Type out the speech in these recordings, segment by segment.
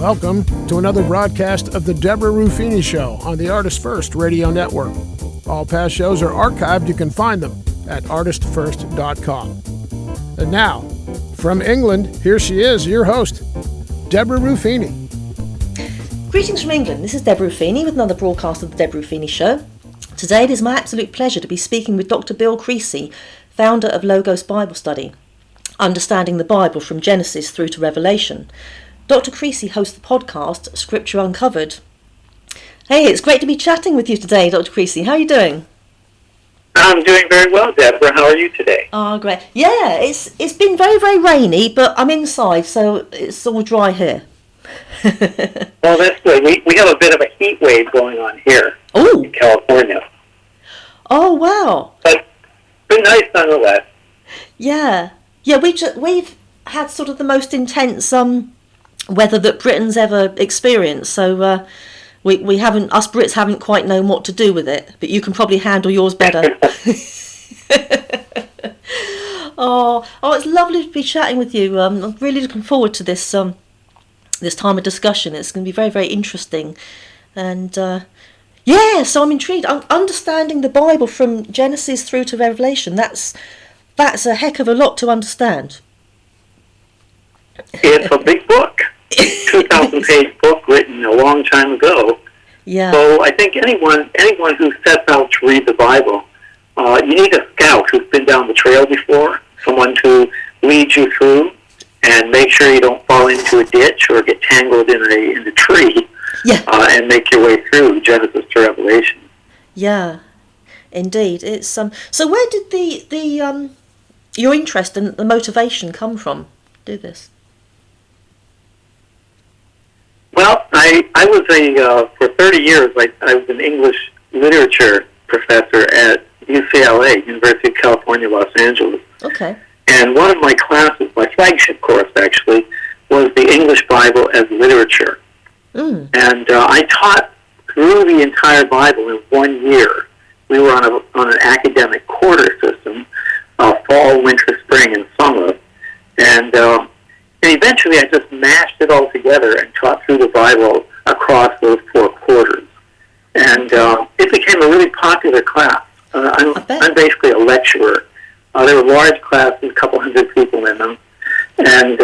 Welcome to another broadcast of the Deborah Ruffini Show on the Artist First Radio Network. All past shows are archived. You can find them at artistfirst.com. And now, from England, here she is, your host, Deborah Ruffini. Greetings from England. This is Deborah Ruffini with another broadcast of the Deborah Ruffini Show. Today it is my absolute pleasure to be speaking with Dr Bill Creasy, founder of Logos Bible Study, understanding the Bible from Genesis through to Revelation. Dr Creasy hosts the podcast Scripture Uncovered. Hey, it's great to be chatting with you today, Dr Creasy. How are you doing? I'm doing very well, Deborah. How are you today? Oh, great. Yeah, it's been very, very rainy, but I'm inside, so it's all dry here. Well, that's good. We have a bit of a heat wave going on here in California. Oh, wow. But it's been nice nonetheless. Yeah. Yeah, we've had sort of the most intense weather that Britain's ever experienced, so we haven't, us Brits haven't quite known what to do with it, but you can probably handle yours better. Oh, it's lovely to be chatting with you. I'm really looking forward to this this time of discussion. It's going to be very, very interesting, and so I'm intrigued. Understanding the Bible from Genesis through to Revelation, that's a heck of a lot to understand. It's a big book. 2,000-page book written a long time ago. Yeah. So I think anyone who sets out to read the Bible, you need a scout who's been down the trail before, someone to lead you through and make sure you don't fall into a ditch or get tangled in a tree. Yeah. And make your way through Genesis to Revelation. Yeah, indeed. It's So where did the your interest and the motivation come from to do this? Well, I was for 30 years, I was an English literature professor at UCLA, University of California, Los Angeles. Okay. And one of my classes, my flagship course actually, was the English Bible as literature. Mm. And I taught through the entire Bible in 1 year. We were on an academic quarter system, fall, winter, spring, and summer. And eventually I just mashed it all together and taught through the Bible across those 4 quarters. And it became a really popular class. I'm basically a lecturer. There were large classes, a couple hundred people in them. And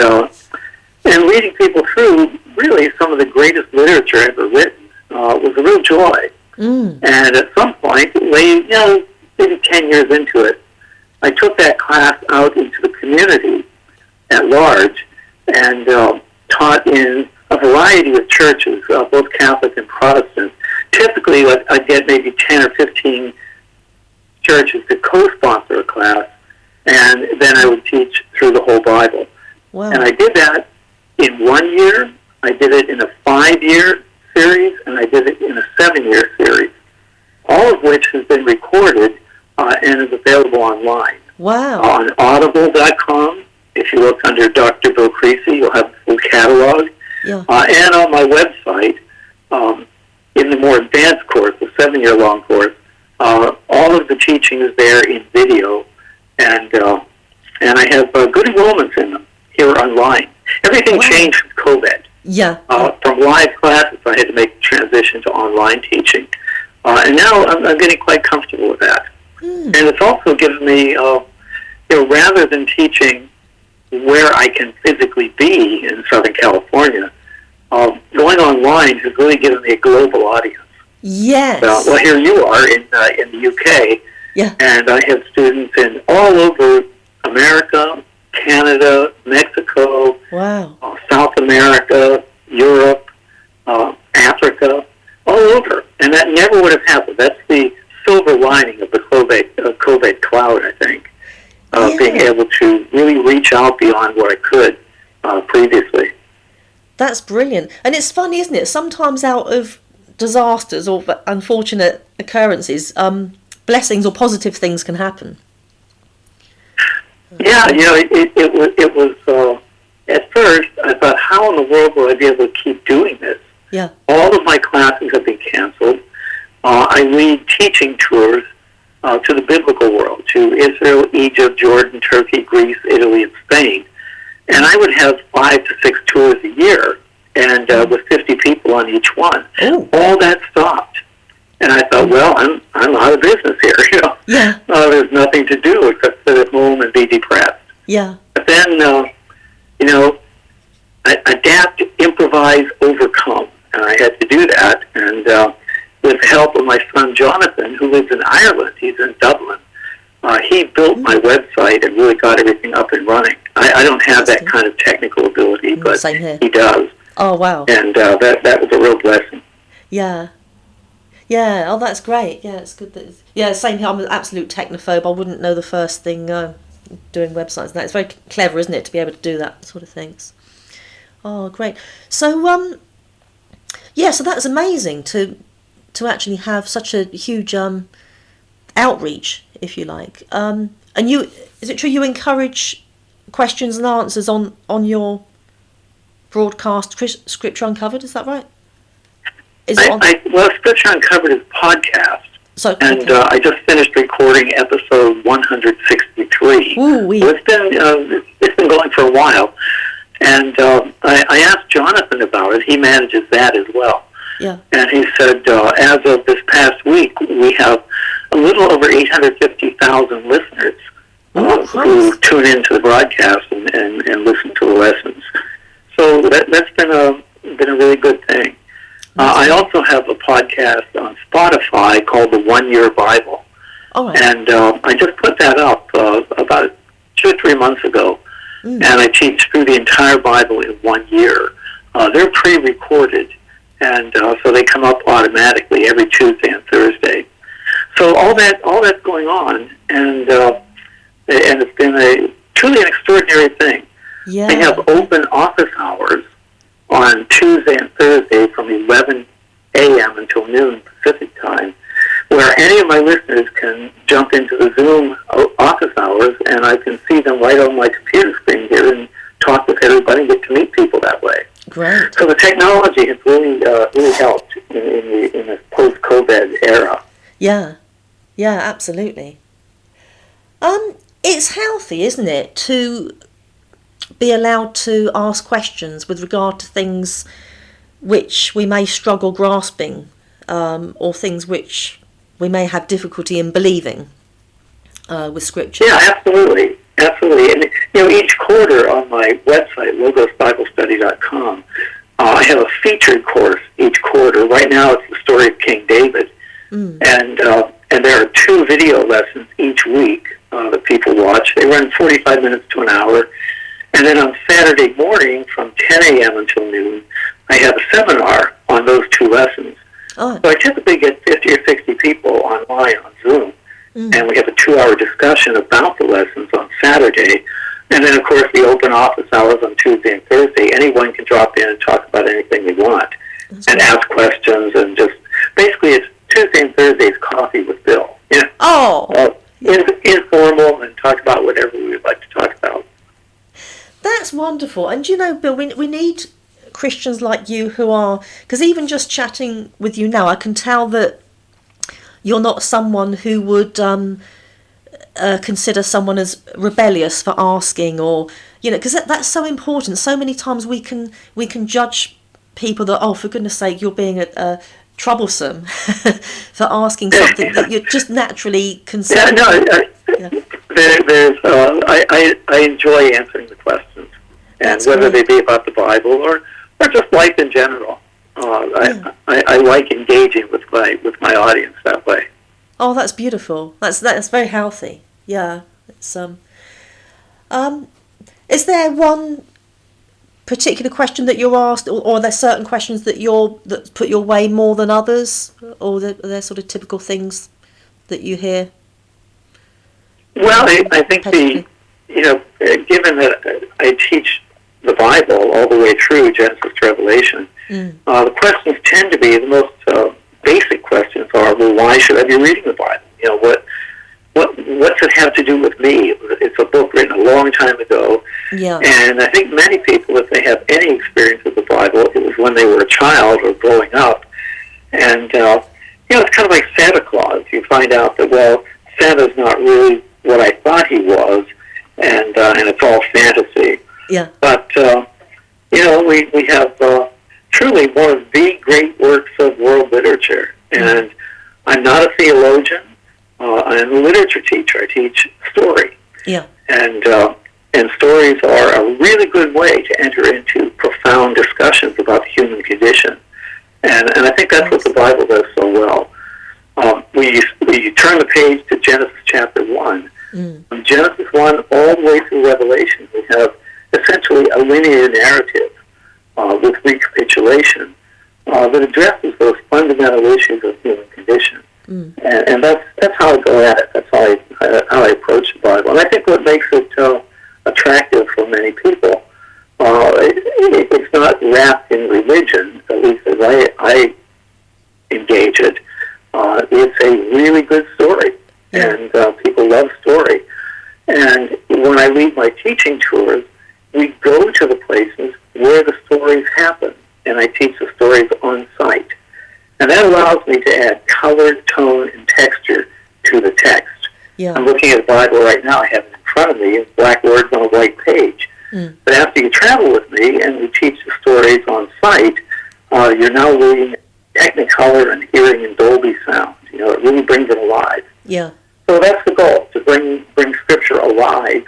reading people through really some of the greatest literature ever written was a real joy. Mm. And at some point, maybe 10 years into it, I took that class out into the community at large and taught in a variety of churches, both Catholic and Protestant. Typically, I'd get maybe 10 or 15 churches to co-sponsor a class, and then I would teach through the whole Bible. Wow. And I did that in 1 year, I did it in a 5-year series, and I did it in a 7-year series, all of which has been recorded and is available online. Wow. On audible.com. If you look under Dr Bill Creasy, you'll have the full catalog. Yeah. And on my website, in the more advanced course, the 7-year-long course, all of the teaching is there in video, and I have good enrollments in them here online. Everything changed with COVID. Yeah. From live classes, I had to make the transition to online teaching, and now I'm getting quite comfortable with that. Mm. And it's also given me, rather than teaching where I can physically be in Southern California, going online has really given me a global audience. Yes. Well, here you are in the UK, yeah. And I have students in all over America, Canada, Mexico, wow. South America, Europe, Africa, all over. And that never would have happened. That's the silver lining of the COVID cloud, I think. Being able to really reach out beyond what I could previously. That's brilliant. And it's funny, isn't it? Sometimes out of disasters or unfortunate occurrences, blessings or positive things can happen. Yeah, it was at first I thought, how in the world will I be able to keep doing this? Yeah. All of my classes have been canceled. I lead teaching tours to the biblical world, to Israel, Egypt, Jordan, Turkey, Greece, Italy, and Spain. And I would have 5 to 6 tours a year. and with 50 people on each one. Ooh. All that stopped. And I thought, well, I'm out of business here. Yeah. There's nothing to do except sit at home and be depressed. Yeah. But then, adapt, improvise, overcome. And I had to do that. And with the help of my son Jonathan, who lives in Ireland, he's in Dublin, he built my website and really got everything up and running. I don't have that kind of technical ability, but he does. Oh, wow. And that was a real blessing. Yeah. Yeah, oh, that's great. Yeah, it's good. Same here. I'm an absolute technophobe. I wouldn't know the first thing doing websites and that. It's very clever, isn't it, to be able to do that sort of things. Oh, great. So, so that's amazing to actually have such a huge outreach, if you like. And is it true you encourage questions and answers on your broadcast, Scripture Uncovered? Is that right? Scripture Uncovered is podcast. So, and I just finished recording episode 163. Ooh-wee. So it's been going for a while. And I asked Jonathan about it. He manages that as well. Yeah. And he said, as of this past week, we have a little over 850,000 listeners who tune into the broadcast and listen to the lessons. So that's been a really good thing. I also have a podcast on Spotify called The 1 Year Bible. Oh, right. And I just put that up about 2 or 3 months ago. And I teach through the entire Bible in 1 year. They're pre-recorded, and so they come up automatically every Tuesday and Thursday. So all that's going on, and it's been truly an extraordinary thing. Yeah. They have open office hours on Tuesday and Thursday from 11 a.m. until noon Pacific time, where any of my listeners can jump into the Zoom office hours, and I can see them right on my computer screen here and talk with everybody and get to meet people that way. Great. So the technology has really helped in this post-COVID era. Yeah, absolutely. It's healthy, isn't it, to be allowed to ask questions with regard to things which we may struggle grasping, or things which we may have difficulty in believing with Scripture. Yeah, absolutely. And each quarter on my website, logosbiblestudy.com, I have a featured course each quarter. Right now, it's the story of King David, and there are 2 video lessons each week that people watch. They run 45 minutes to an hour. And then on Saturday morning from 10 a.m. until noon, I have a seminar on those 2 lessons. Oh. So I typically get 50 or 60 people online on Zoom, and we have a 2-hour discussion about the lessons on Saturday. And then, of course, the open office hours on Tuesday and Thursday. Anyone can drop in and talk about anything they want and ask questions. And just basically, it's Tuesday and Thursday's coffee with Bill. Informal, and talk about whatever we would like to talk about. That's wonderful. And Bill, we need Christians like you who are, because even just chatting with you now, I can tell that you're not someone who would consider someone as rebellious for asking, or because that's so important. So many times we can judge people that, oh, for goodness sake, you're being troublesome for asking something that you're just naturally concerned. I enjoy answering the questions, and whether they be about the Bible or just life in general. I like engaging with my audience that way. Oh, that's beautiful. That's very healthy. Yeah. It's is there one particular question that you're asked, or are there certain questions that put your way more than others, or are there sort of typical things that you hear? Well, I think given that I teach the Bible all the way through Genesis to Revelation, the questions tend to be the most basic questions are, well, why should I be reading the Bible? What's it have to do with me? It's a book written a long time ago, and I think many people, if they have any experience with the Bible, it was when they were a child or growing up, and it's kind of like Santa Claus. You find out that, well, Santa's not really what I thought he was, and it's all fantasy. Yeah. But we have truly one of the great works of world literature. And I'm not a theologian. I'm a literature teacher. I teach story. Yeah. And stories are a really good way to enter into profound discussions about the human condition. And I think that's what the Bible does so well. When you turn the page to Genesis chapter 1, from Genesis 1 all the way through Revelation, we have essentially a linear narrative with recapitulation that addresses those fundamental issues of human condition. And that's how I go at it. That's how I approach the Bible. And I think what makes it attractive for many people, it's not wrapped in religion, at least as I engage it. It's a really good story, and people love story. And when I lead my teaching tours, we go to the places where the stories happen, and I teach the stories on site. And that allows me to add color, tone, and texture to the text. Yeah. I'm looking at the Bible right now. I have it in front of me in black words on a white page. But after you travel with me and we teach the stories on site, you're now reading Technicolor and hearing in Dolby sound. You know, it really brings it alive. Yeah. So that's the goal, to bring Scripture alive,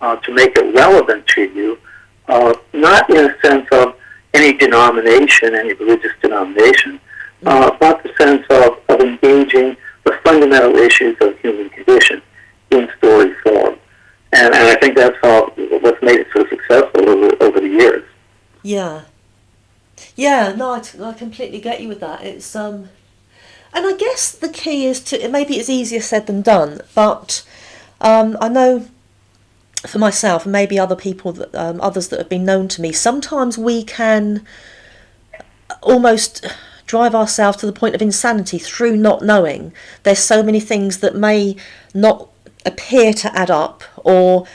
to make it relevant to you, not in a sense of any denomination, any religious denomination, but the sense of engaging the fundamental issues of human condition in story form. And I think that's what's made it so successful over the years. Yeah. Yeah, no, I completely get you with that. It's and I guess the key is maybe it's easier said than done, but I know for myself and maybe other people that others that have been known to me, sometimes we can almost drive ourselves to the point of insanity through not knowing. There's so many things that may not appear to add up, or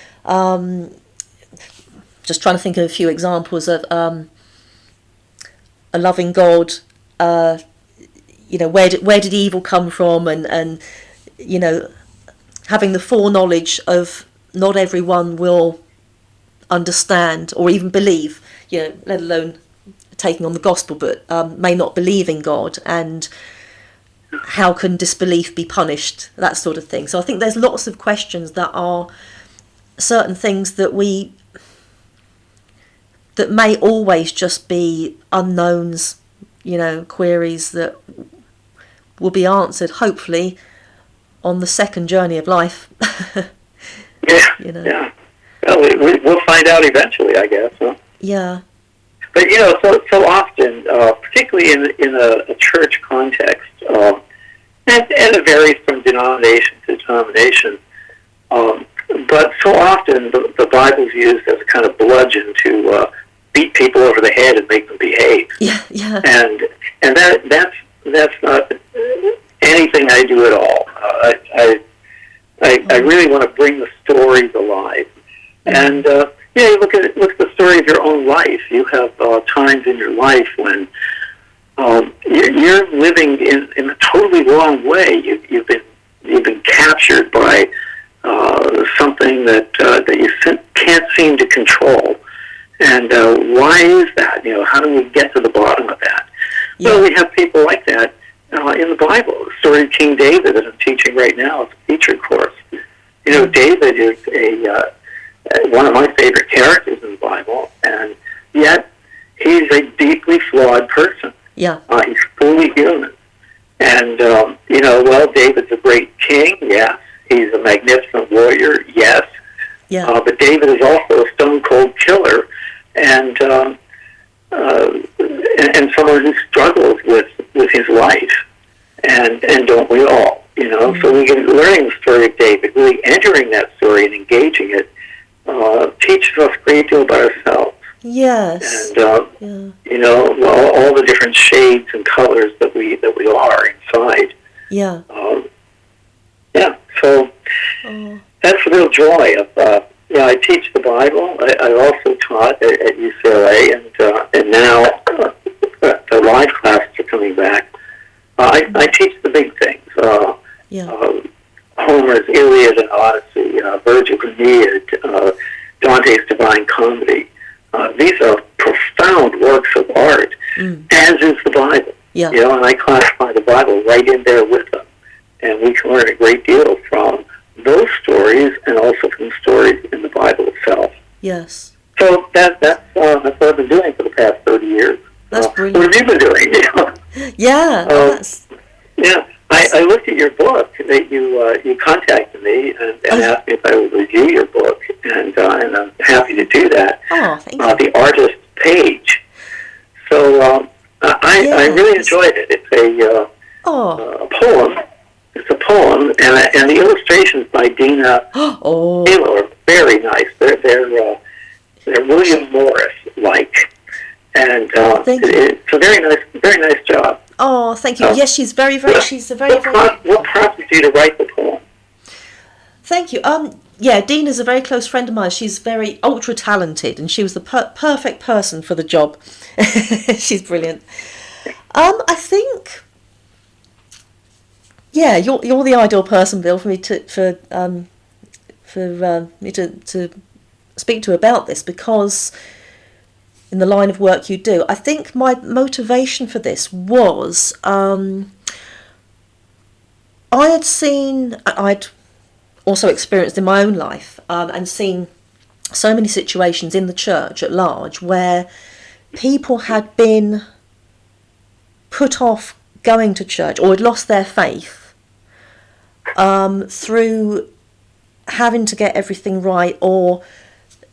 just trying to think of a few examples of a loving God. You know, where did evil come from, and you know, having the foreknowledge of not everyone will understand or even believe, you know, let alone taking on the gospel, but may not believe in God, and how can disbelief be punished, that sort of thing. So I think there's lots of questions that are certain things that may always just be unknowns, you know, queries that will be answered hopefully on the second journey of life. Yeah, you know. Yeah. Well, we'll find out eventually, I guess. Huh? Yeah. But you know, so often, particularly in a church context, and it varies from denomination to denomination. But so often, the Bible's used as a kind of bludgeon to beat people over the head and make them behave. Yeah, yeah. And that's not anything I do at all. I really want to bring the stories alive. And you look at the story of your own life. You have times in your life when you're living in a totally wrong way. You've been captured by something that you can't seem to control. And why is that? You know, how do we get to the bottom of that? Yeah. Well, we have people like that in the Bible. The story of King David that I'm teaching right now is a featured course. You know, David is one of my favorite characters in the Bible, and yet he's a deeply flawed person. Yeah. He's fully human. And, you know, well, David's a great king, yes. He's a magnificent warrior, yes. Yeah. But David is also a stone-cold killer, and someone who struggles with his life, and don't we all, you know? Mm-hmm. So we can learning the story of David, really entering that story and engaging it, teaches us a great deal about ourselves. Yes. And you know, all the different shades and colors that we are inside. Yeah. Yeah. So that's the real joy of. Yeah, I teach the Bible. I also taught at UCLA, and now the live classes are coming back. I teach the big things. Homer's Iliad and Odyssey, Virgil's Aeneid, Dante's Divine Comedy. These are profound works of art, as is the Bible. Yeah. You know, and I classify the Bible right in there with them. And we can learn a great deal from those stories and also from the stories in the Bible itself. Yes. So that's what I've been doing for the past 30 years. That's brilliant. What have you been doing? You know? Yeah. Yeah. I looked at your book that you contacted me and asked me if I would review your book, and I'm happy to do that. Oh, thank you. The artist page. So I really enjoyed it. It's a poem. It's a poem, and the illustrations by Dina Taylor are very nice. They're William Morris-like, and it's a very nice job. Oh, thank you. Yes, she's very. She's a very. What prompted you to write the poem? Thank you. Yeah, Dina's a very close friend of mine. She's very ultra talented, and she was the perfect person for the job. She's brilliant. I think. Yeah, you're the ideal person, Bill, for me to speak to about this, because in the line of work you do, I think my motivation for this was I'd also experienced in my own life and seen so many situations in the church at large where people had been put off going to church or had lost their faith through having to get everything right, or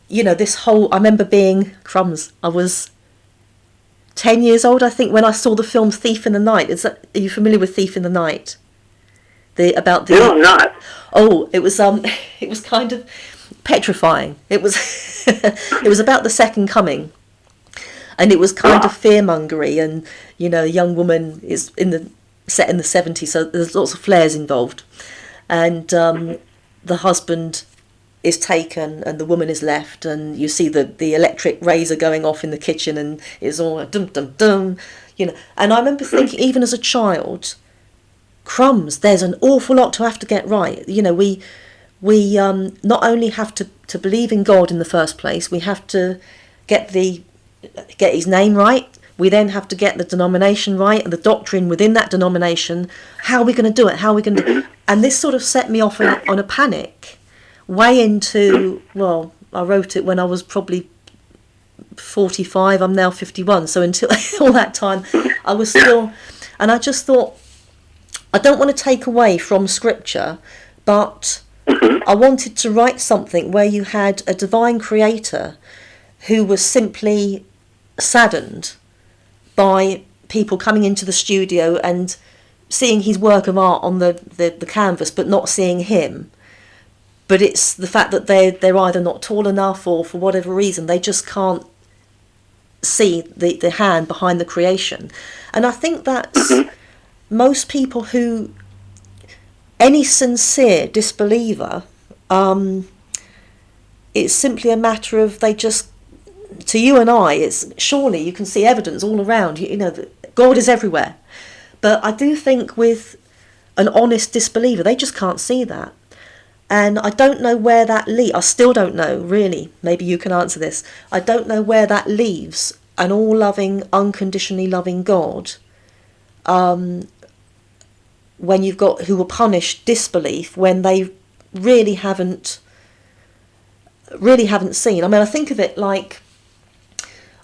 this whole, I remember being I was 10 years old, I think, when I saw the film Thief in the Night. Are you familiar with Thief in the Night? No, I'm not. Oh, it was it was kind of petrifying. It was it was about the second coming, and it was kind of fear-mongery, and a young woman is set in the 70s, so there's lots of flares involved, and the husband is taken and the woman is left, and you see the electric razor going off in the kitchen, and it's all dum dum dum, and I remember thinking, even as a child, crumbs, there's an awful lot to have to get right. We not only have to believe in God in the first place, we have to get his name right. We then have to get the denomination right and the doctrine within that denomination. How are we going to do it? How are we going to do it? And this sort of set me off on a panic way into, well, I wrote it when I was probably 45. I'm now 51. So until all that time, I was still, and I just thought, I don't want to take away from Scripture, but I wanted to write something where you had a divine creator who was simply saddened by people coming into the studio and seeing his work of art on the canvas but not seeing him. But it's the fact that they're either not tall enough, or for whatever reason they just can't see the hand behind the creation. And I think that's most people who, any sincere disbeliever, it's simply a matter of they just, to you and I, it's surely you can see evidence all around. That God is everywhere. But I do think with an honest disbeliever, they just can't see that. And I don't know where that leaves. I still don't know, really. Maybe you can answer this. I don't know where that leaves an all-loving, unconditionally loving God. When you've got who will punish disbelief when they really haven't seen. I mean, I think of it like,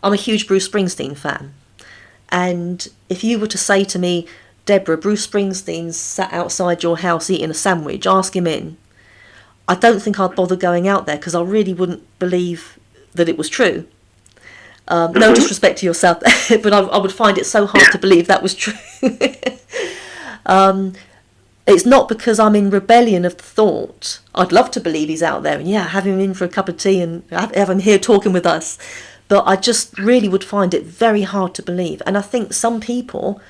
I'm a huge Bruce Springsteen fan, and if you were to say to me, Deborah, Bruce Springsteen's sat outside your house eating a sandwich, ask him in, I don't think I'd bother going out there, because I really wouldn't believe that it was true. No disrespect to yourself, but I would find it so hard to believe that was true. It's not because I'm in rebellion of the thought. I'd love to believe he's out there, and have him in for a cup of tea and have him here talking with us. But I just really would find it very hard to believe. And I think some people,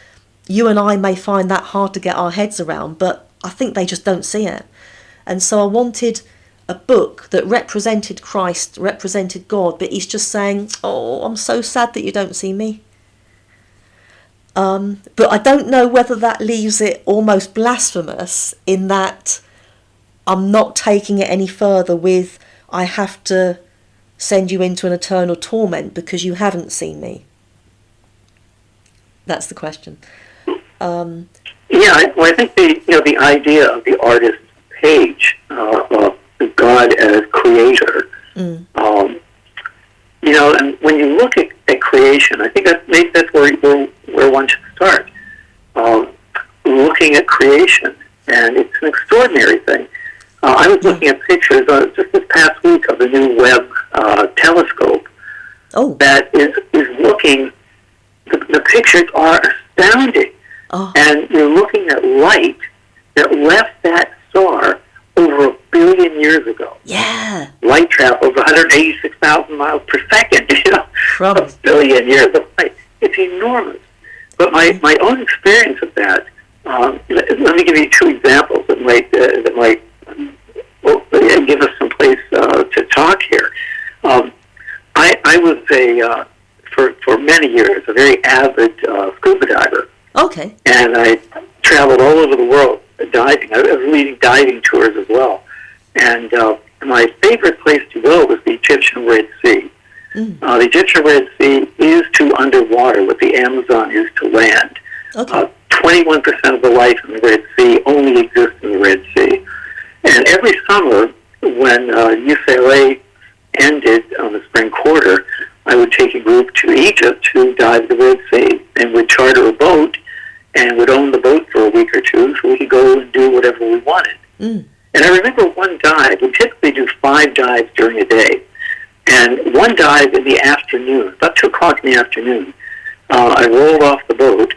you and I, may find that hard to get our heads around, but I think they just don't see it. And so I wanted a book that represented Christ, represented God, but he's just saying, oh, I'm so sad that you don't see me. But I don't know whether that leaves it almost blasphemous, in that I'm not taking it any further with, I have to send you into an eternal torment because you haven't seen me. That's the question. I think the idea of the artist page, of God as creator, and when you look at creation, I think that's where one should start. Looking at creation, and it's an extraordinary thing. I was looking at pictures just this past week of the new Webb telescope. Oh. That is looking. The pictures are astounding. Oh. And you're looking at light that left that star over 1 billion years ago. Yeah. Light travels 186,000 miles per second, From 1 billion years of light. It's enormous. But my own experience of that, let me give you 2 examples that might give us some place to talk here. I was for many years a very avid scuba diver. Okay. And I traveled all over the world diving. I was leading diving tours as well. And my favorite place to go was the Egyptian Red Sea. The Egyptian Red Sea is to underwater what the Amazon is to land. Okay. 21% of the life in the Red Sea only exists in the Red Sea. And every summer when UCLA ended on the spring quarter, I would take a group to Egypt to dive the Red Sea, and would charter a boat and would own the boat for a week or two so we could go and do whatever we wanted. And I remember one dive, we typically do 5 dives during a day, and one dive in the afternoon, about 2 o'clock in the afternoon, I rolled off the boat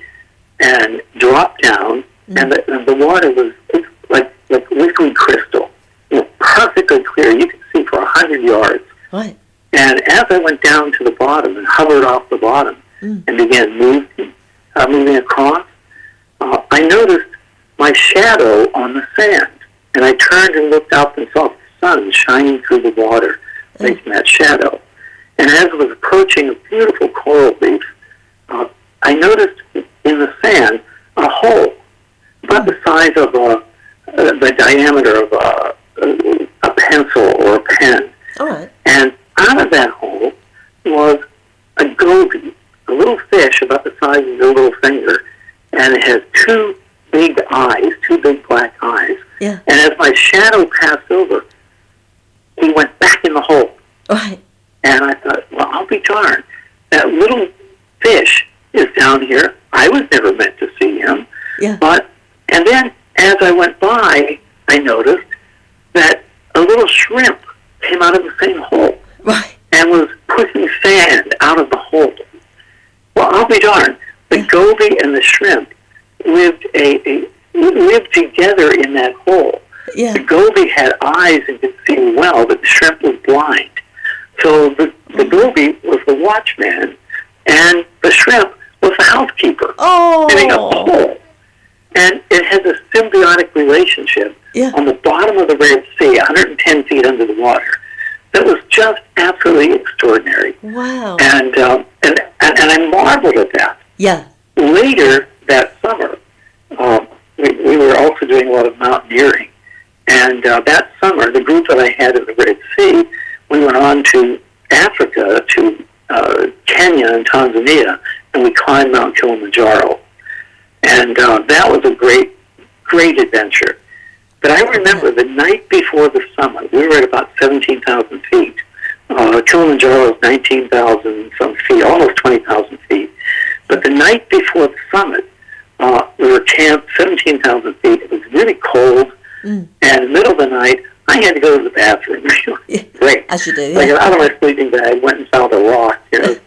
and dropped down, and the water was like liquid crystal, perfectly clear. You could see for 100 yards. Right. And as I went down to the bottom and hovered off the bottom and began moving across, I noticed my shadow on the sand. And I turned and looked up and saw the sun shining through the water, making that shadow. And as I was approaching a beautiful coral reef, I noticed in the sand a hole about the size of the diameter of a pencil or a pen. All right. And out of that hole was a goby, a little fish about the size of your little finger, and it has 2 big eyes, 2 big black eyes. Yeah. And as my shadow passed over, he went back in the hole. Right. And I thought, well, I'll be darned. That little fish is down here. I was never meant to see him. Yeah. And then as I went by, I noticed that a little shrimp came out of the same hole. Right. And was pushing sand out of the hole. Well, I'll be darned. The goby and the shrimp lived together in that hole. Yeah. The goby had eyes and could see well, but the shrimp was blind. So the goby was the watchman, and the shrimp was the housekeeper. Living up the hole. And it has a symbiotic relationship on the bottom of the Red Sea, 110 feet under the water. That was just absolutely extraordinary. Wow. And I marveled at that. Yeah. Later that summer, we were also doing a lot of mountaineering. And that summer, the group that I had in the Red Sea, we went on to Africa, to Kenya and Tanzania, and we climbed Mount Kilimanjaro. And that was a great adventure. But I remember the night before the summit, we were at about 17,000 feet. Kilimanjaro is 19,000 some feet, almost 20,000 feet. But the night before the summit, we were camped 17,000 feet. It was really cold. And in the middle of the night, I had to go to the bathroom. Great. As you do, yeah. So I got out of my sleeping bag, went and found a rock, and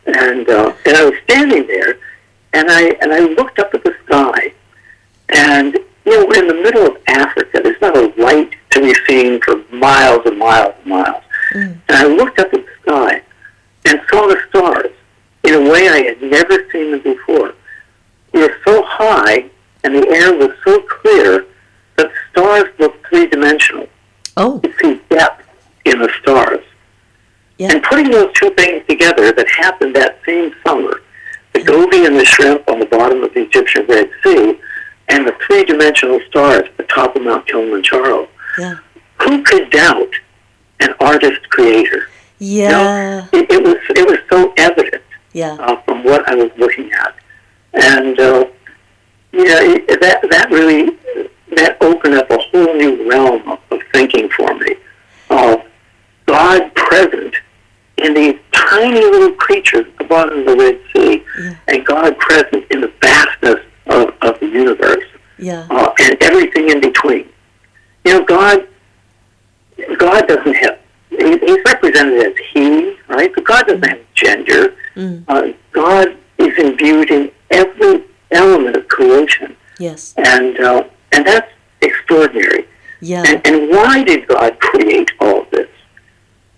I was standing there, and I looked up at the sky, and we're in the middle of Africa. There's not a light to be seen for miles and miles and miles. And I looked up at the sky and saw the stars in a way I had never seen them before. We were so high, and the air was so clear that the stars looked three-dimensional. Oh. You could see depth in the stars. Yeah. And putting those 2 things together that happened that same summer, the goby and the shrimp on the bottom of the Egyptian Red Sea, and the 3-dimensional stars at the top of Mount Kilimanjaro. Yeah. Who could doubt an artist creator? Yeah. It was so evident Yeah. from what I was looking at. And that opened up a whole new realm of thinking for me, of God present in these tiny little creatures at the bottom of the Red Sea, and God present in the vastness of the universe, and everything in between. God doesn't have, he's represented as he, right? But God doesn't have gender. God is imbued in every element of creation. Yes. And that's extraordinary. Yeah. And why did God create all of this?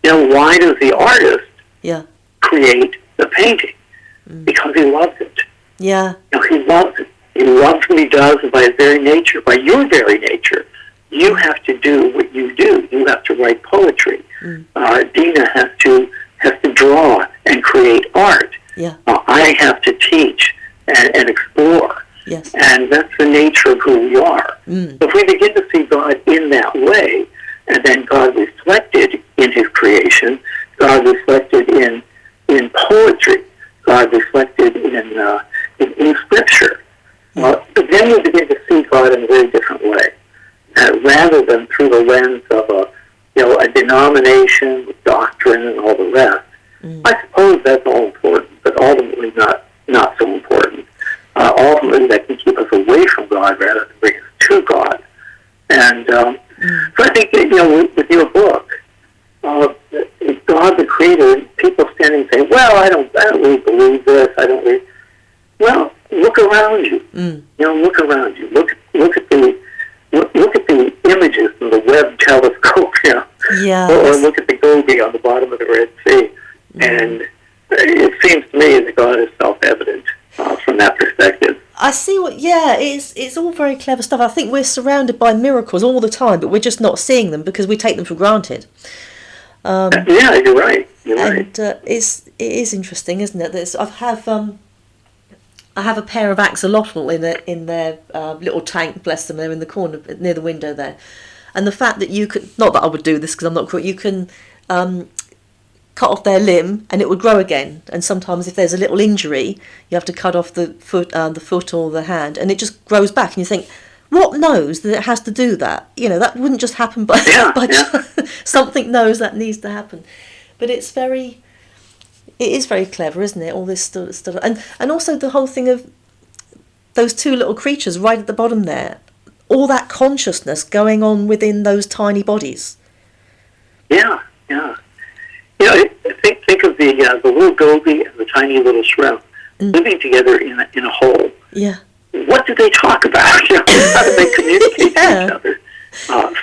Why does the artist create the painting? Because he loves it. Yeah. He loves it. He loves what he does, and by his very nature, by your very nature, you have to do what you do. You have to write poetry. Dina has to draw and create art. Yeah. I have to teach and explore. Yes. And that's the nature of who we are. So if we begin to see God in that way, and then God reflected in his creation, God reflected in poetry, God reflected in Scripture, then we begin to see God in a very different way, rather than through the lens of a denomination, doctrine, and all the rest. I suppose that's all important, but ultimately not so important. Ultimately, that can keep us away from God rather than bring us to God. And so I think with your book, God the Creator, people standing and saying, "Well, I don't really believe this. I don't really." Well, look around you. Look around you. Look at the images from the Webb telescope. Or look at the goby on the bottom of the Red Sea, and it seems to me that God is self-evident from that perspective. I see it's all very clever stuff. I think we're surrounded by miracles all the time, but we're just not seeing them because we take them for granted. You're right. And it is interesting, isn't it? I have a pair of axolotl in their little tank. Bless them, they're in the corner near the window there. And the fact that you could, not that I would do this because I'm not, you can cut off their limb and it would grow again. And sometimes if there's a little injury, you have to cut off the foot or the hand, and it just grows back. And you think, what knows that it has to do that? That wouldn't just happen by something knows that needs to happen. But it is very clever, isn't it? All this stuff, and also the whole thing of those two little creatures right at the bottom there, all that consciousness going on within those tiny bodies. Yeah. Think of the little goby and the tiny little shrimp living together in a hole. Yeah. What do they talk about? How do they communicate to each other?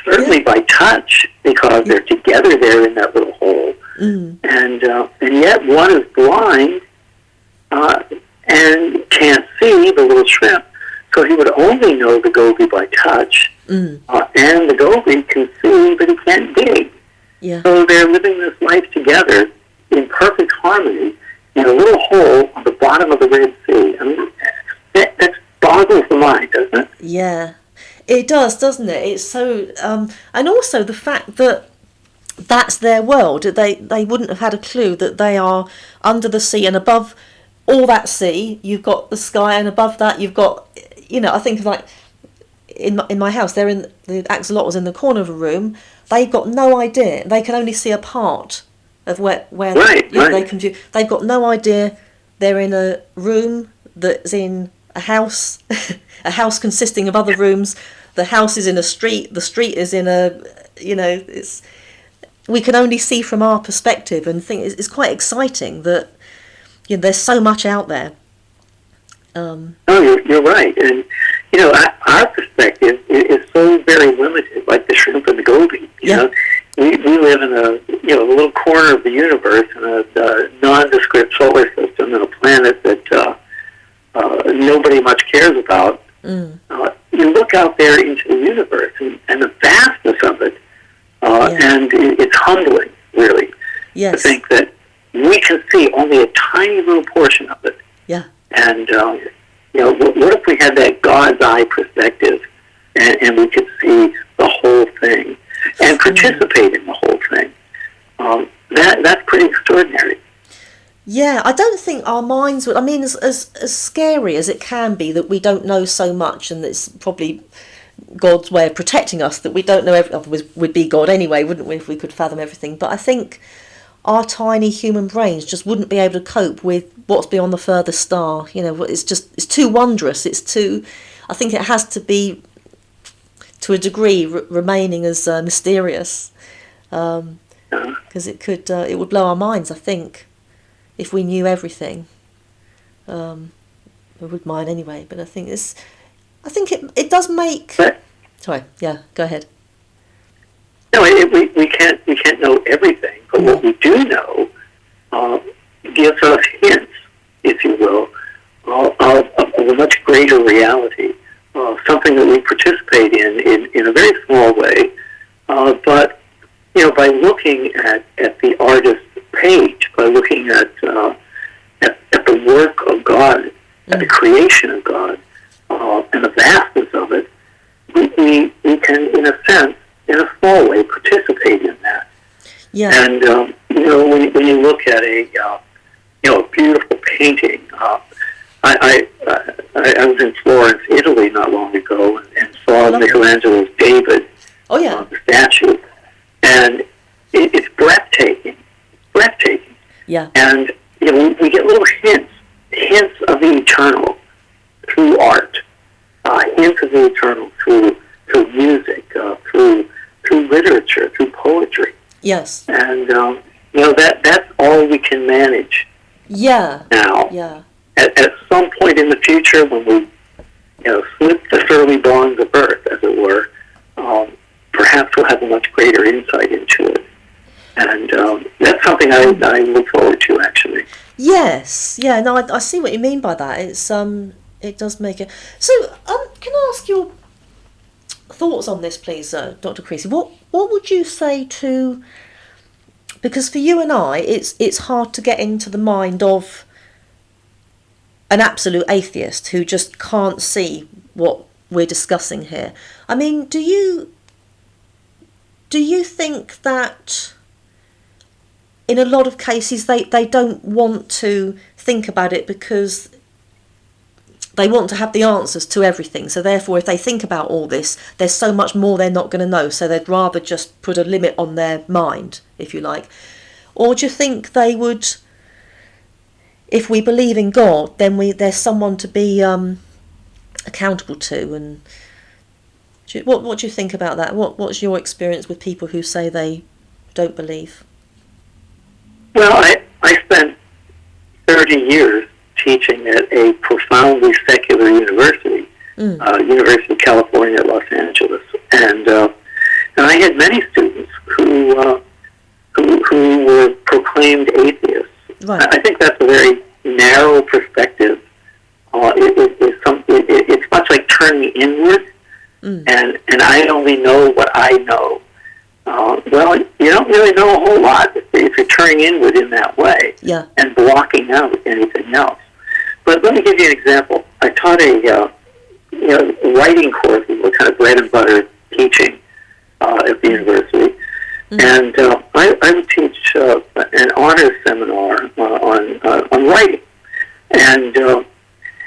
Certainly by touch, because they're together there in that little hole. And yet one is blind and can't see the little shrimp, so he would only know the goby by touch. And the goby can see, but he can't dig. Yeah. So they're living this life together in perfect harmony in a little hole on the bottom of the Red Sea. I mean, that boggles the mind, doesn't it? Yeah, it does, doesn't it? It's so, and also the fact that that's their world. They wouldn't have had a clue that they are under the sea, and above all that sea, you've got the sky, and above that, you've got, I think of like in my house, they're in the axolotls in the corner of a room. They've got no idea. They can only see a part of where they can view. They've got no idea they're in a room that's in a house, a house consisting of other rooms. The house is in a street. The street is in we can only see from our perspective, and think it's quite exciting that there's so much out there. You're right, and our perspective is so very limited, like the shrimp and the goby. You know, we live in a little corner of the universe in a nondescript solar system, in a planet that nobody much cares about. You look out there into the universe and the vastness of it, and it's humbling, really, to think that we can see only a tiny little portion of it. Yeah. And what if we had that God's eye perspective, and we could see the whole thing and participate in the whole thing? That's pretty extraordinary. Yeah, I don't think our minds would. I mean, as scary as it can be that we don't know so much, and it's probably God's way of protecting us that we don't know. Otherwise, we'd be God anyway, wouldn't we? If we could fathom everything. But I think our tiny human brains just wouldn't be able to cope with what's beyond the furthest star. You know, it's too wondrous. It's too. I think it has to be, to a degree, remaining as mysterious, because it would blow our minds. I think. If we knew everything, I would mind anyway. But I think it does make. Sorry, yeah, go ahead. No, we can't know everything, but what we do know gives us hints, if you will, of a much greater reality, something that we participate in a very small way. But by looking at the artist's page, by looking at the work of God, at the creation of God, and the vastness of it, we can, in a sense, in a small way, participate in that. Yeah. And when you look at a beautiful painting, I was in Florence, Italy, not long ago, and saw Michelangelo's David, the statue, and it's breathtaking. Yeah. And we get little hints of the eternal through art, hints of the eternal through music, through literature, through poetry. Yes. And that's all we can manage. Yeah. Now. Yeah. At some point in the future, when we slip the early bonds of Earth, as it were, perhaps we'll have a much greater insight into it. And that's something I look forward to, actually. Yes, yeah, no, I see what you mean by that. It's it does make it. So, can I ask your thoughts on this, please, Dr. Creasy? What would you say to? Because for you and I, it's hard to get into the mind of an absolute atheist who just can't see what we're discussing here. I mean, do you think that in a lot of cases they don't want to think about it because they want to have the answers to everything, so therefore if they think about all this, there's so much more they're not going to know, so they'd rather just put a limit on their mind, if you like? Or do you think they would, if we believe in God, then there's someone to be accountable to? And what do you think about that? What's your experience with people who say they don't believe? Well, I spent 30 years teaching at a profoundly secular university, University of California at Los Angeles, and I had many students who were proclaimed atheists. Right. I think that's a very narrow perspective. It's much like turning inward, and I only know what I know. Well, you don't really know a whole lot if you're turning inward in that way and blocking out anything else. But let me give you an example. I taught a writing course, a kind of bread and butter teaching at the university, and I would teach an honors seminar on writing, and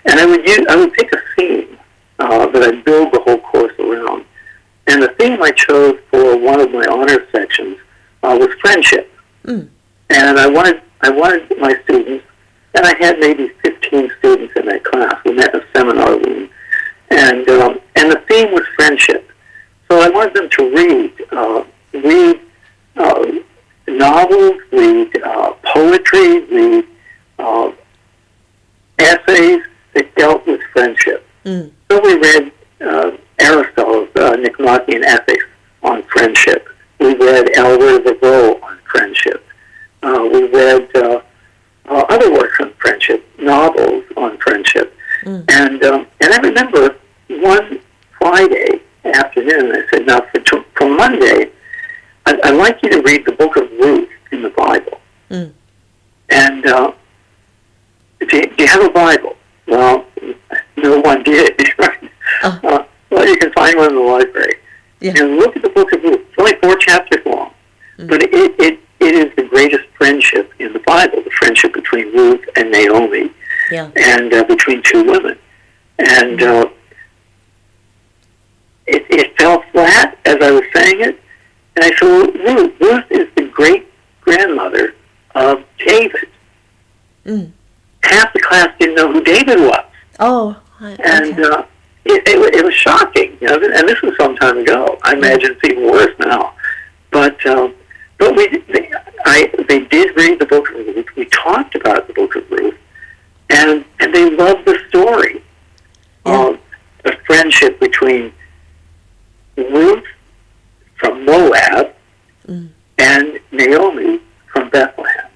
I would pick a theme that I'd build the whole course around. And the theme I chose for one of my honors sections was friendship. And I wanted my students, and I had maybe 15 students in that class. We met in a seminar room, and the theme was friendship. So I wanted them to read novels, read poetry, read essays that dealt with friendship. So we read Aristotle's Nicomachean Ethics on friendship. We read Albert of Rivaux on friendship. We read other works on friendship, novels on friendship. And I remember one Friday afternoon, I said, now for Monday, I'd like you to read the book of Ruth in the Bible. And do you have a Bible? Well, no one did. Well, you can find one in the library. And look at the book of Ruth. It's only 4 chapters long. But it is the greatest friendship in the Bible, the friendship between Ruth and Naomi, and between two women. And it fell flat as I was saying it. And I said, well, Ruth is the great-grandmother of David. Half the class didn't know who David was. Oh, okay. And it was shocking. You know, and this was some time ago. I imagine it's even worse now. But they did read the book of Ruth. We talked about the book of Ruth, and they loved the story of the friendship between Ruth from Moab and Naomi from Bethlehem.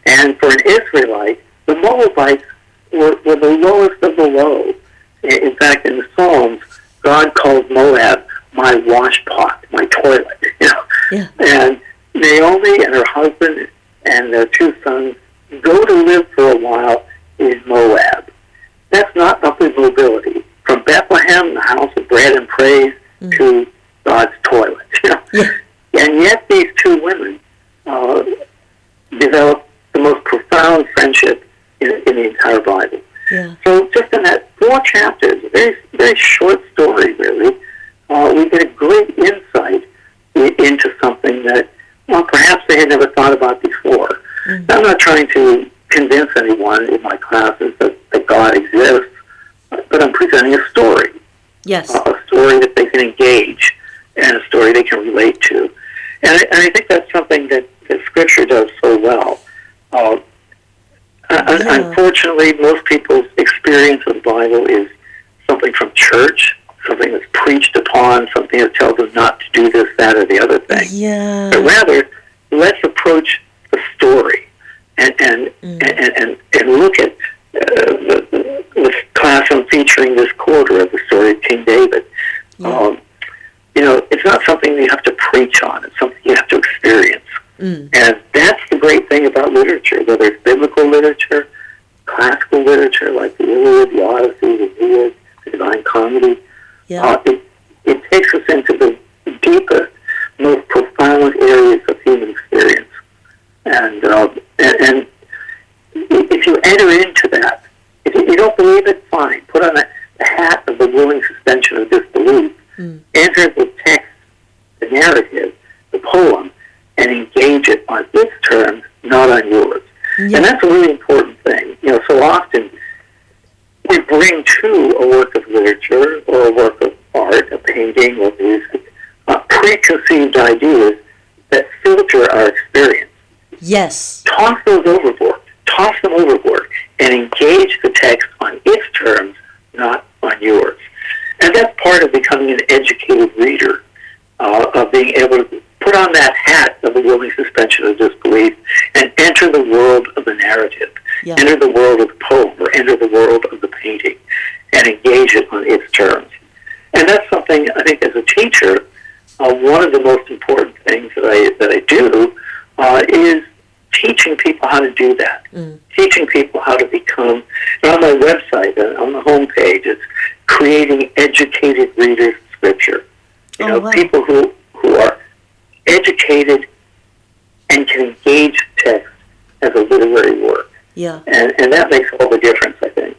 And for an Israelite, the Moabites were the lowest of the low. In fact, in the Psalms, God calls Moab my washpot, my toilet. You know? And Naomi and her husband and their two sons go to live for a while in Moab. That's not upward mobility. From Bethlehem, the house of bread and praise, to God's toilet. You know? And yet these two women developed the most profound friendship in the entire Bible. So just in that 4 chapters, very, very short story, really, we get a great insight into something that, well, perhaps they had never thought about before. Now, I'm not trying to convince anyone in my classes that God exists, but I'm presenting a story. Yes. A story that they can engage and a story they can relate to. And I think that's something that Scripture does so well. Unfortunately, most people's experience of the Bible is something from church, something that's preached upon, something that tells them not to do this, that, or the other thing. But rather, let's approach the story and look at the class I'm featuring this quarter of the story of King David. You know, it's not something you have to preach on. It's something you have to experience. And that's the great thing about literature, whether it's biblical literature, classical literature like the Iliad, the Odyssey, the Aeneid, the Divine Comedy. It takes us into the deepest, most profound areas of human experience. And if you enter into that, if you don't believe it, fine. Put on the hat of the willing suspension of disbelief. Enter the text, the narrative, the poem, and engage it on its terms, not on yours. And that's a really important thing. You know, so often we bring to a work of literature or a work of art, a painting or music, preconceived ideas that filter our experience. Yes. Toss those overboard. Toss them overboard and engage the text on its terms, not on yours. And that's part of becoming an educated reader, of being able to put on that hat of the willing suspension of disbelief and enter the world of the narrative, enter the world of the poem, or enter the world of the painting, and engage it on its terms. And that's something, I think, as a teacher, one of the most important things that I do is teaching people how to do that. Teaching people how to become, and on my website, on the homepage, it's creating educated readers of Scripture. You know, people who are educated and can engage text as a literary work. And that makes all the difference, I think.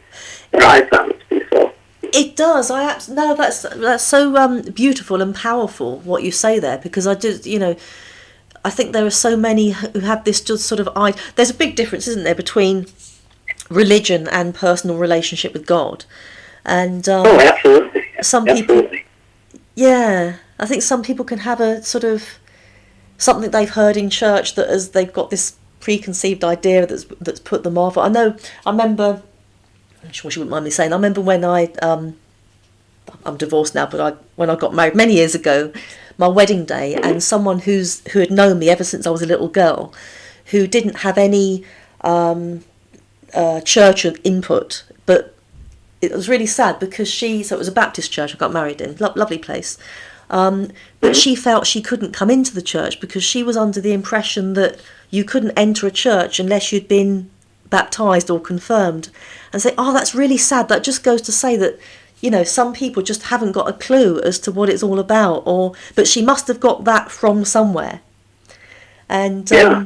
And I found it to be so. It does. That's so beautiful and powerful what you say there, because I think there are so many who have this just sort of there's a big difference, isn't there, between religion and personal relationship with God. And absolutely. Some people, I think some people can have a sort of something they've heard in church that as they've got this preconceived idea that's put them off. I remember, I'm sure she wouldn't mind me saying, I remember when I'm divorced now, but when I got married many years ago, my wedding day, and someone who had known me ever since I was a little girl, who didn't have any church input, but it was really sad because so it was a Baptist church I got married in, lovely place, but she felt she couldn't come into the church because she was under the impression that you couldn't enter a church unless you'd been baptised or confirmed, and say, that's really sad. That just goes to say that, you know, some people just haven't got a clue as to what it's all about, but she must have got that from somewhere. And yeah.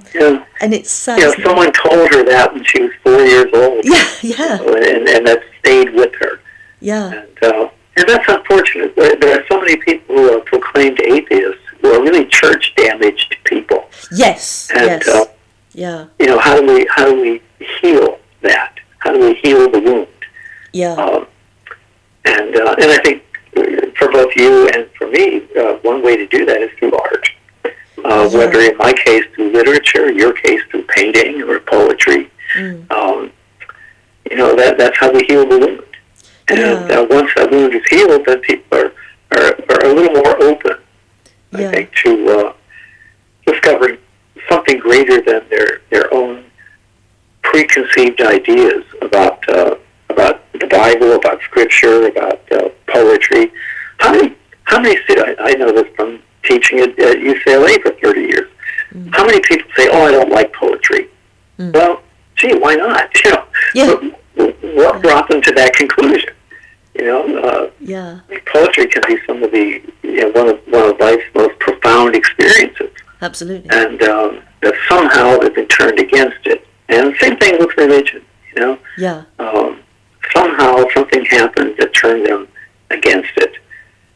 and it's sad. You know, someone told her that when she was 4 years old. Yeah. And that stayed with her. Yeah. And that's unfortunate. There are so many people who are proclaimed atheists who are really church-damaged people. Yes. And, yeah. You know, how do we heal that? How do we heal the wound? Yeah. And I think for both you and for me, one way to do that is through art. Whether in my case through literature, your case through painting or poetry. You know, that's how we heal the wound. And once that wound is healed, then people are a little more open, I think, to discovering something greater than their own preconceived ideas about the Bible, about Scripture, about poetry. How many students, I know this from teaching at UCLA for 30 years, how many people say, oh, I don't like poetry? Well, gee, why not? You know, what brought them to that conclusion? You know, poetry can be some of the, you know, one of life's most profound experiences. Absolutely. And that somehow they've been turned against it. And the same thing with religion, you know. Yeah. Somehow something happened that turned them against it.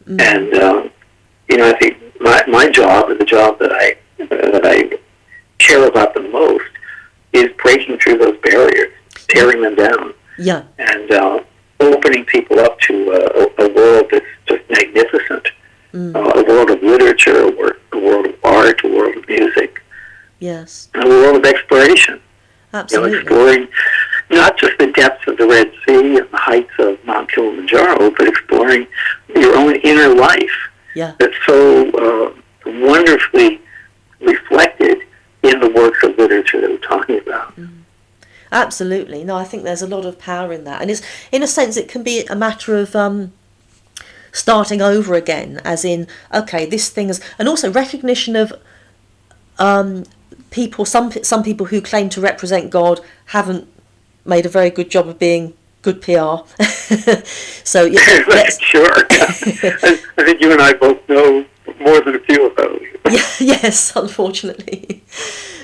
And, you know, I think my job, or the job that I care about the most, is breaking through those barriers, tearing them down. Yeah. And opening people up to a world that's just magnificent. A world of literature, a world of art, a world of music. Yes. And a world of exploration. Absolutely. You know, exploring not just the depths of the Red Sea and the heights of Mount Kilimanjaro, but exploring your own inner life. Yeah. That's so wonderfully reflected in the works of literature that we're talking about. Absolutely. No, I think there's a lot of power in that. And it's, in a sense, it can be a matter of starting over again, as in, okay, this thing is... And also recognition of people, some people who claim to represent God haven't made a very good job of being good PR. So, sure. I think you and I both know more than a few of those. Yes, unfortunately.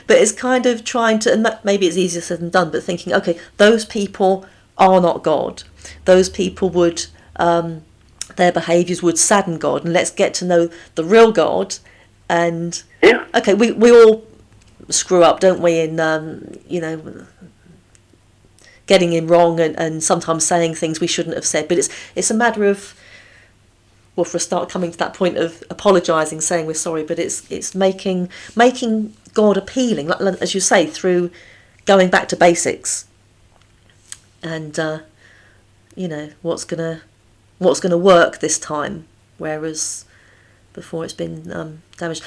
But it's kind of trying to, and maybe it's easier said than done, but thinking, okay, those people are not God. Those people would, their behaviours would sadden God, and let's get to know the real God. And, okay, we all screw up, don't we, in, you know, getting him wrong and sometimes saying things we shouldn't have said. But it's a matter of, well, for a start, coming to that point of apologising, saying we're sorry, but it's making God appealing, like, as you say, through going back to basics, and you know, what's gonna work this time, whereas before it's been damaged.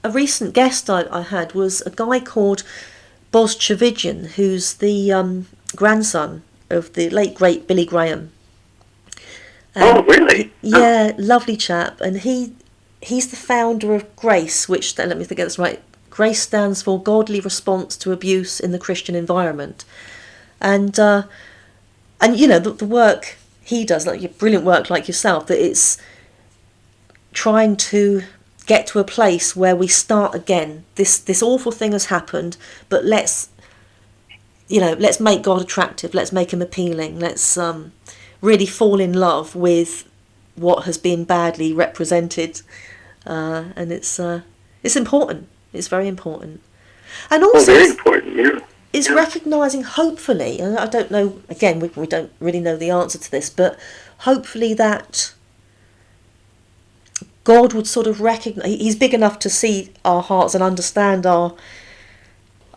A recent guest I had was a guy called Boz Chividian, who's the grandson of the late great Billy Graham. Oh, really? Yeah, lovely chap, and he's the founder of GRACE, which, let me get this right, GRACE stands for Godly Response to Abuse in the Christian Environment. And you know, the work he does, like brilliant work like yourself, that it's trying to get to a place where we start again. This awful thing has happened, but let's make God attractive, let's make him appealing, let's really fall in love with what has been badly represented, and it's important. It's very important, and also very important. Yeah. It's recognising, hopefully, and I don't know. Again, we don't really know the answer to this, but hopefully that God would sort of recognise. He's big enough to see our hearts and understand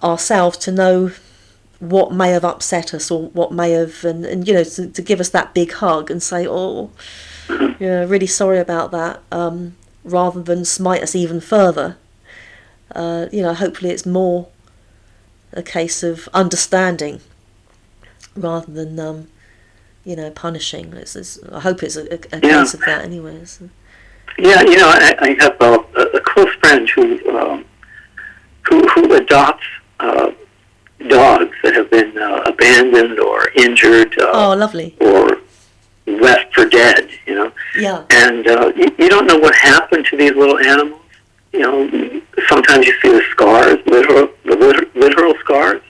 ourselves, to know what may have upset us or what may have, and you know, to give us that big hug and say, oh, yeah, really sorry about that, rather than smite us even further. You know, hopefully it's more a case of understanding rather than you know, punishing. I hope it's a case of that anyways. Yeah, you know, I have a close friend who adopts dogs that have been abandoned or injured. Oh, lovely. Or left for dead, you know. Yeah. And you don't know what happened to these little animals. sometimes you see the scars, literal scars,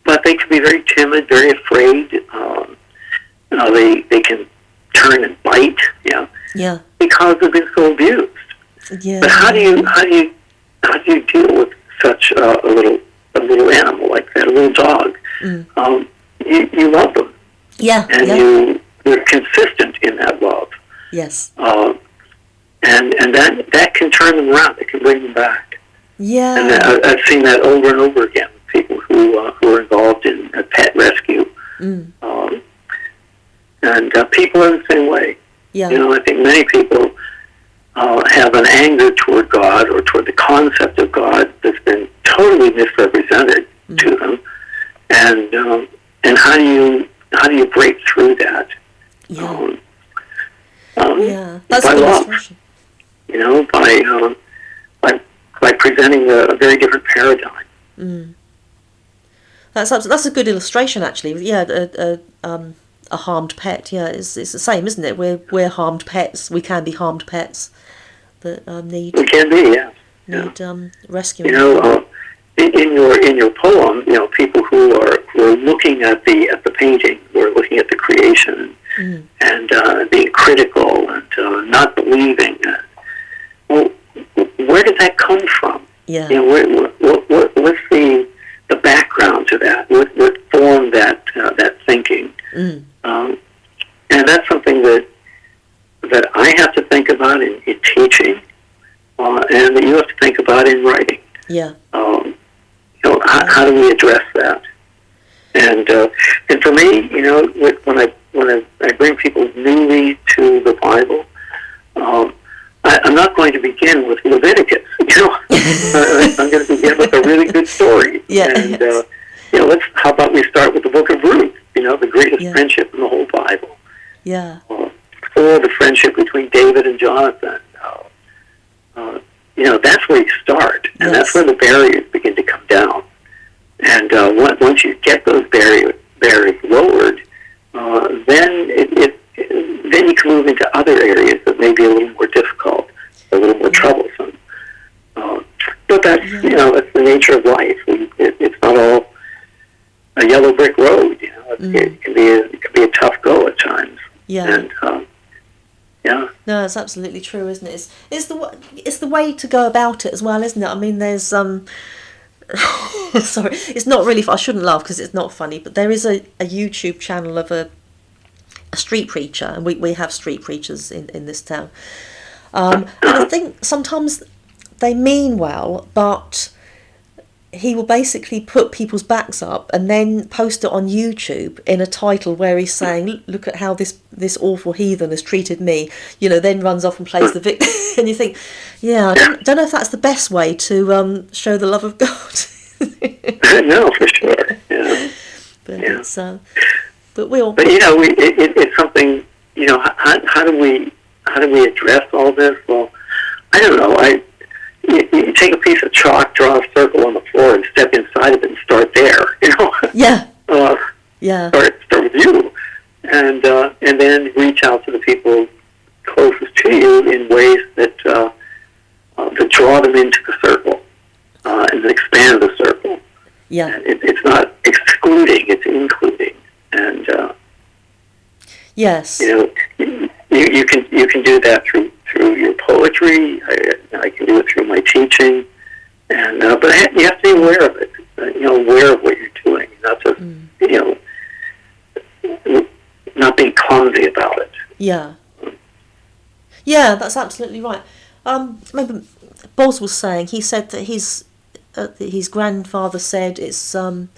but they can be very timid, very afraid. They can turn and bite, because they've been so abused. Yeah. But how do you deal with such a little animal like that, a little dog? You love them, and you're consistent in that love. Yes. And that can turn them around. It can bring them back. Yeah. And I've seen that over and over again with people who are involved in a pet rescue. And people are the same way. Yeah. I think many people have an anger toward God or toward the concept of God that's been totally misrepresented to them. And how do you break through that? Yeah. That's by a good love. illustration. By presenting a very different paradigm. That's a good illustration, actually. Yeah, a harmed pet. Yeah, it's the same, isn't it? We're harmed pets. We can be harmed pets that need. We can be, yeah. Need rescuing. In your poem, people who are looking at the painting, who are looking at the creation, and being critical and not believing. Well, where did that come from? Yeah. What's the background to that? What formed that thinking? And that's something that I have to think about in teaching, and that you have to think about in writing. Yeah. How do we address that? And for me, when I bring people newly to the Bible, I'm not going to begin with Leviticus. I'm going to begin with a really good story. Yeah. And how about we start with the Book of Ruth? The greatest friendship in the whole Bible. Yeah. Or the friendship between David and Jonathan. That's where you start, and that's where the barriers begin to come down. And once you get those barriers lowered, then then you can move into other areas that may be a little more difficult, a little more troublesome. But that's that's the nature of life. It's not all a yellow brick road. It can be a tough go at times. Yeah. And No, it's absolutely true, isn't it? It's the way to go about it as well, isn't it? I mean, there's sorry, it's not really. I shouldn't laugh because it's not funny, but there is a YouTube channel of a street preacher, and we have street preachers in this town. And I think sometimes they mean well, but he will basically put people's backs up and then post it on YouTube in a title where he's saying, "Look at how this awful heathen has treated me." Then runs off and plays the victim, and you think, I don't know if that's the best way to show the love of God. No, for sure. Yeah. But but we'll. But it's something. How do we address all this? Well, I don't know. You take a piece of chalk, draw a circle on the floor, and step inside of it and start there. Yeah. Start with you, and then reach out to the people closest to you in ways that draw them into the circle and expand the circle. Yeah. And it's not excluding; it's including, and yes. You can do that through your poetry. I can do it through my teaching, and but you have to be aware of it. Aware of what you're doing, not just not being clumsy about it. Yeah. Yeah, that's absolutely right. Remember, Boz was saying, he said that his grandfather said it's what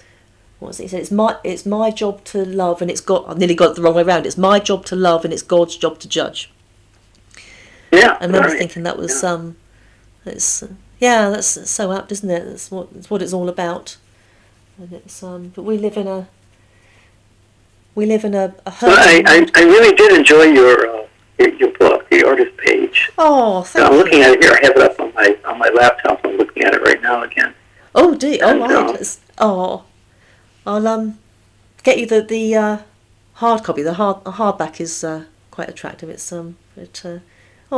was it? He said it's my job to love, and it's God. I nearly got it the wrong way around. It's my job to love, and it's God's job to judge. Yeah, I remember thinking that was it's that's so apt, isn't it? That's what it's all about. And it's but we live in a hurt. Well, I really did enjoy your book, the artist page. Oh, thank you. I'm looking at it here. I have it up on my laptop. I'm looking at it right now again. Oh, do you? Oh, right. I'll get you the hard copy. The hardback is quite attractive. It's oh,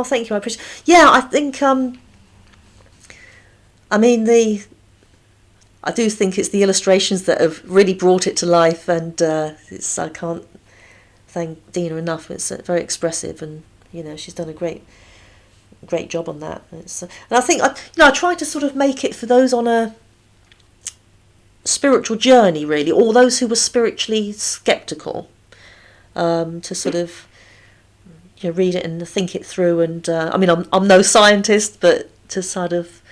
thank you. I appreciate. Yeah, I think I mean, I do think it's the illustrations that have really brought it to life, and I can't thank Dina enough. It's very expressive, and she's done a great job on that. And I think I try to sort of make it for those on a spiritual journey, really, or those who were spiritually skeptical, to sort of read it and think it through. And I mean, I'm no scientist, but to sort of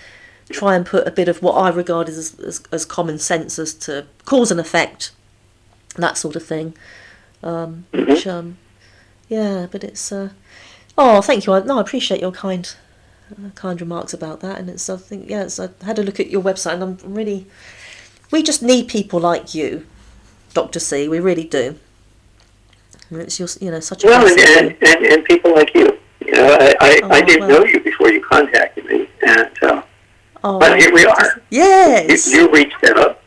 try and put a bit of what I regard as common sense as to cause and effect, that sort of thing. Which, but it's thank you. I appreciate your kind remarks about that. And I think I had a look at your website, and we just need people like you, Dr. C. We really do. And it's such a blessing. And people like you. I didn't know you before you contacted me, and but here we are. Yes. You reached out.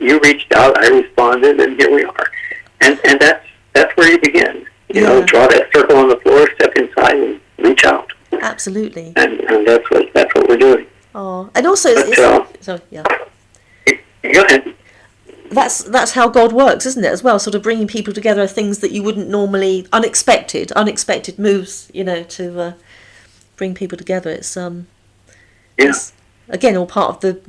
I responded, and here we are. And that's where you begin. Draw that circle on the floor, step inside, and reach out. Absolutely. And that's what we're doing. Oh, and also, Go ahead. That's how God works, isn't it? As well, sort of bringing people together, things that you wouldn't normally, unexpected moves, to bring people together. It's again all part of the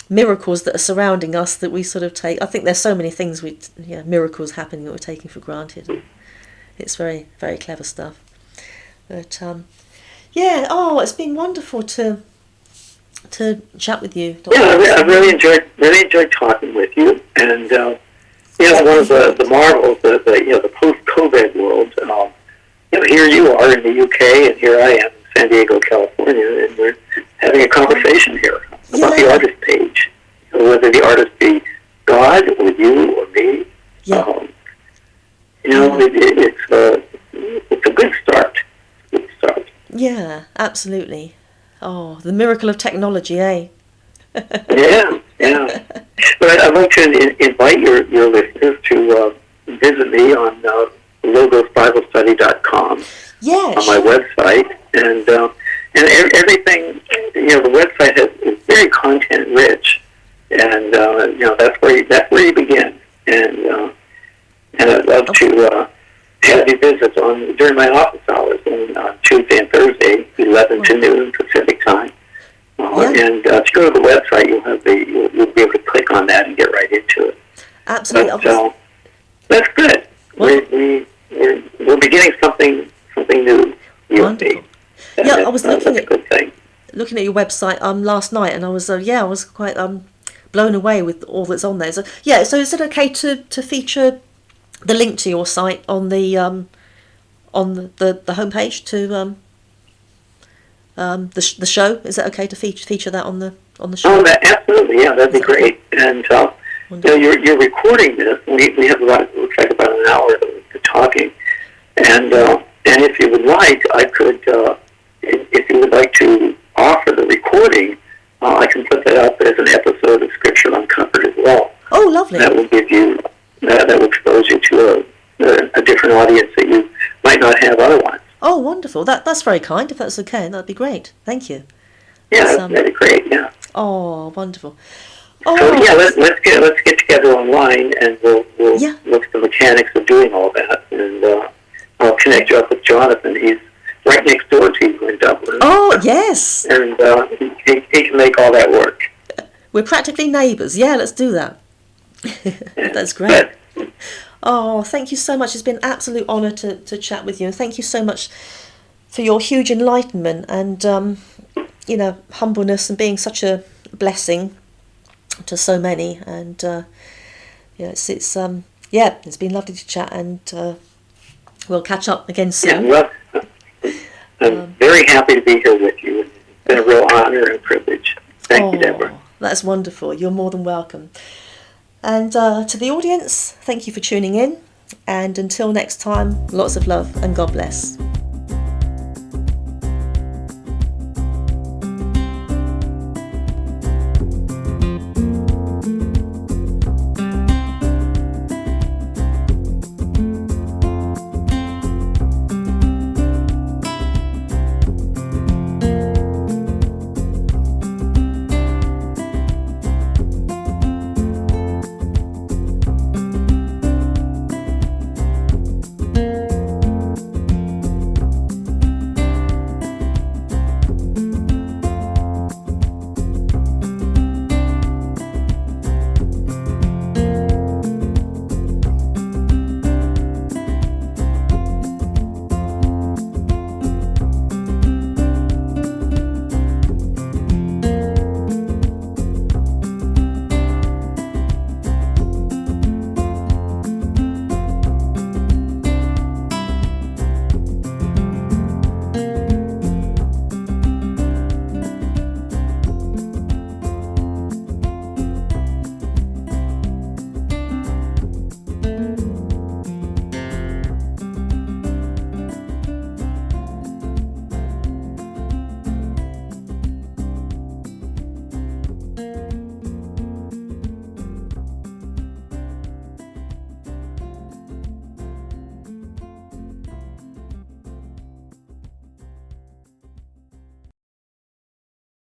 miracles that are surrounding us that we sort of take. I think there's so many things miracles happening that we're taking for granted. It's very, very clever stuff. But it's been wonderful to chat with you, Dr. I really enjoyed talking with you. And one of the marvels of the post-COVID world. Here you are in the UK, and here I am in San Diego, California, and we're having a conversation here about the artist page. Whether the artist be God or you or me, it's a good start. Yeah, absolutely. Oh, the miracle of technology, eh? yeah. But I'd like to invite your listeners to visit me on logosbiblestudy.com. Yeah, on my website, and everything. The website is very content rich, and that's where you begin. And I'd love to have you visit during my office hours on Tuesday and Thursday, 11 to noon Pacific time. And to go to the website, you'll be able to click on that and get right into it. Absolutely. So that's good. We're beginning something new. Wonderful. I was looking at your website last night, and I was quite blown away with all that's on there. So is it okay to feature the link to your site on the homepage to the show? Is that okay to feature that on the show? Oh, absolutely, yeah, that'd be great. And you're recording this. We have looks like about an hour of talking, and if you would like, I could, if you would like to offer the recording, I can put that up as an episode of Scripture Uncovered as well. Oh, lovely. That will give you, that will expose you to a different audience that you might not have otherwise. Oh, wonderful. That's very kind. If that's okay, that'd be great. Thank you. Yeah, that'd be great, yeah. Oh, wonderful. So let's get together online, and we'll look at the mechanics of doing all that, and I'll connect you up with Jonathan. He's right next door to you in Dublin. Oh, yes. And he can make all that work. We're practically neighbours. Yeah, let's do that. That's great. Oh, thank you so much. It's been an absolute honour to chat with you, and thank you so much for your huge enlightenment and humbleness and being such a blessing to so many. And it's been lovely to chat, and we'll catch up again soon. Yeah, well, I'm very happy to be here with you. It's been a real honour and privilege. Thank you, Deborah. That's wonderful. You're more than welcome. And to the audience, thank you for tuning in. And until next time, lots of love and God bless.